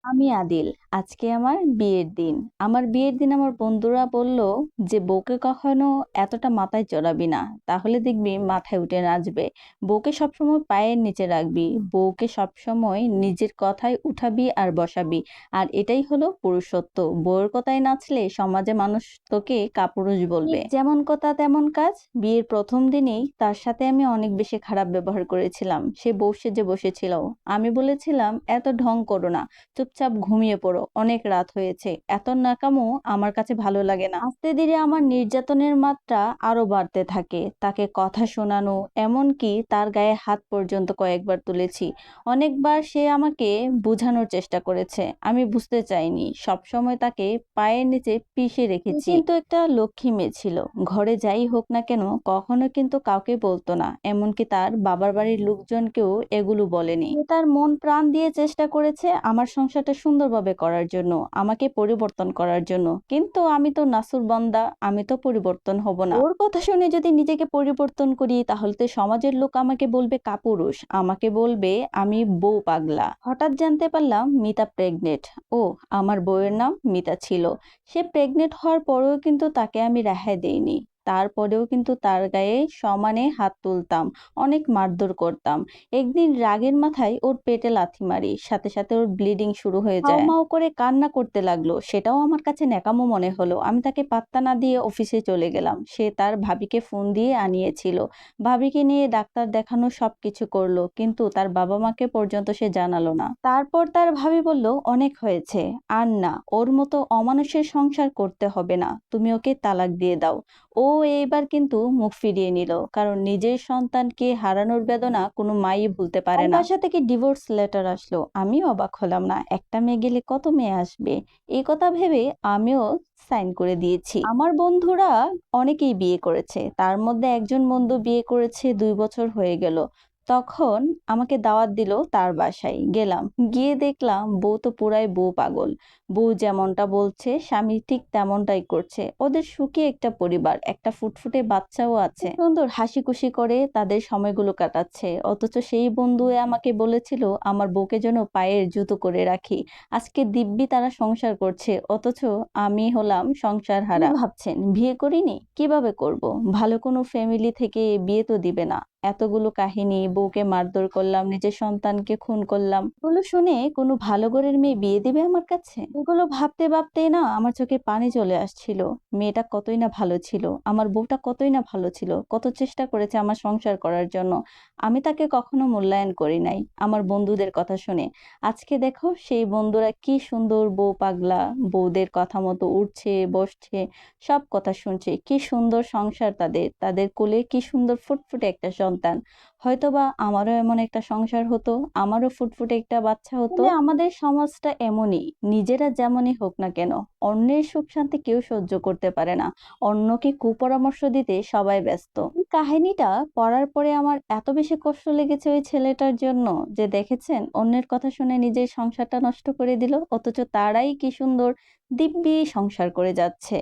আমি আদিল। আজকে আমার বিয়ের দিন। আমার বিয়ের দিন আমার বন্ধুরা বলল যে বউকে কখনো এতটা মাথায় চড়াবি না, তাহলে দেখবি মাথায় উঠে নাচবে। বউকে সবসময় পায়ের নিচে রাখবি, বউকে সবসময় নিজের কথায় উঠাবি আর বসাবি। আর এটাই হলো পুরুষত্ব। বউয়ের কথায় নাচলে সমাজে মানুষ তোকে কাপুরুষ বলবে। ঠিক যেমন কথা তেমন কাজ। বিয়ের প্রথম দিনেই তার সাথে আমি অনেক বেশি খারাপ ব্যবহার করেছিলাম। সে বউ সেজে বসেছিল। আমি বলেছিলাম, এত ঢং করো না, চুপচাপ ঘুমিয়ে পড়ো, অনেক রাত হয়েছে, এত নাকামো আমার কাছে ভালো লাগে না। আস্তে ধীরে আমার নির্যাতনের মাত্রা আরো বাড়তে থাকে। তাকে কথা শোনানো, এমনকি তার গায়ে হাত পর্যন্ত কয়েকবার তুলেছি। অনেকবার সে আমাকে বোঝানোর চেষ্টা করেছে, আমি বুঝতে চাইনি। সবসময় তাকে পায়ের নিচে পিষে রেখেছি। কিন্তু একটা লক্ষ্মী মেয়ে ছিল। ঘরে যাই হোক না কেন কখনো কিন্তু কাউকে বলতো না, এমনকি তার বাবার বাড়ির লোকজনকেও এগুলো বলেনি। সে তার মন প্রাণ দিয়ে চেষ্টা করেছে আমার সংসারটা সুন্দরভাবে করার জন্য, আমাকে পরিবর্তন করার জন্য। কিন্তু আমি তো নাসুর বান্দা, আমি তো পরিবর্তন হব না। ওর কথা শুনে যদি নিজেকে পরিবর্তন করি তাহলে তো সমাজের লোক আমাকে বলবে কাপুরুষ, আমাকে বলবে আমি বউ পাগলা। হঠাৎ জানতে পারলাম মিতা প্রেগনেন্ট। ও, আমার বউয়ের নাম মিতা ছিল। সে প্রেগনেন্ট হওয়ার পরেও কিন্তু তাকে আমি রেহাই দেইনি। তারপরেও কিন্তু তার গায়ে সমানে হাত তুলতাম, অনেক মারধর করতাম। একদিন রাগের মাথায় ওর পেটে লাথি মারি, সাথে সাথে ওর ব্লিডিং শুরু হয়ে যায়। মাও করে কান্না করতে লাগলো। সেটাও আমার কাছে ন্যাকামো মনে হলো। আমি তাকে পাত্তা না দিয়ে অফিসে চলে গেলাম। সে তার ভাবিকে ফোন দিয়ে আনিয়েছিল। ভাবিকে নিয়ে ডাক্তার দেখানো সবকিছু করলো, কিন্তু তার বাবা মাকে পর্যন্ত সে জানালো না। তারপর তার ভাবি বলল, অনেক হয়েছে, আর না, ওর মতো অমানুষের সংসার করতে হবে না, তুমি ওকে তালাক দিয়ে দাও। ও এইবার কিন্তু মুখ ফিরিয়ে নিল, কারণ নিজের সন্তানকে হারানোর বেদনা কোনো মাই ভুলতে পারে না। বাসা থেকে ডিভোর্স লেটার আসলো। আমি অবাক হলাম না, একটা মেয়ে গেলে কত মেয়ে আসবে, এই কথা ভেবে আমিও সাইন করে দিয়েছি। আমার বন্ধুরা অনেকেই বিয়ে করেছে, তার মধ্যে একজন বন্ধু বিয়ে করেছে 2 বছর হয়ে গেল। তখন আমাকে দাওয়াত দিল তার বাসায়। গেলাম, গিয়ে দেখলাম বউ তো পুরাই বউ পাগল। বউ যেমনটা বলছে স্বামী ঠিক তেমনটাই করছে। ওদের সুখী একটা পরিবার, একটা ফুটফুটে বাচ্চাও আছে, সুন্দর হাসি খুশি করে তাদের সময়গুলো কাটাচ্ছে। অথচ সেই বন্ধু আমাকে বলেছিল আমার বউকে যেন পায়ের জুতো করে রাখি। আজকে দিব্যি তারা সংসার করছে, অথচ আমি হলাম সংসার হারা। ভাবছেন বিয়ে করিনি, কিভাবে করব? ভালো কোনো ফ্যামিলি থেকে বিয়ে তো দিবে না। এতগুলো কাহিনী, বউকে মারধর করলাম, নিজের সন্তানকে খুন করলাম, এগুলো শুনে কোনো ভালো ঘরের মেয়ে বিয়ে দিবে আমার কাছে? এগুলো ভাবতে ভাবতেই না আমার চোখে পানি চলে আসছিল। মেয়েটা কতই না ভালো ছিল, আমার বউটা কতই না ভালো ছিল, কত চেষ্টা করেছে আমার সংসার করার জন্য। আমি তাকে কখনো মূল্যায়ন করি নাই আমার বন্ধুদের কথা শুনে। আজকে দেখো সেই বন্ধুরা কি সুন্দর বউ পাগলা, বউদের কথা মতো উঠছে বসছে, সব কথা শুনছে, কি সুন্দর সংসার তাদের, তাদের কোলে কি সুন্দর ফুটফুটে একটা সন্তান। হয়তোবা আমারও এমন একটা সংসার হতো, আমারও ফুটফুটে একটা বাচ্চা হতো। আমাদের সমাজটা এমনই, নিজেরা যেমনই হোক না কেন অন্যের সুখ শান্তি কেউ সহ্য করতে পারে না। অন্যকে কুপরামর্শ দিতে সবাই ব্যস্ত। এই কাহিনীটা পড়ার পরে আমার এত বেশি কষ্ট লেগেছে ওই ছেলেটার জন্য, যে দেখেছেন অন্যের কথা শুনে নিজের সংসারটা নষ্ট করে দিল, অথচ তারাই কি সুন্দর দিব্যি সংসার করে যাচ্ছে।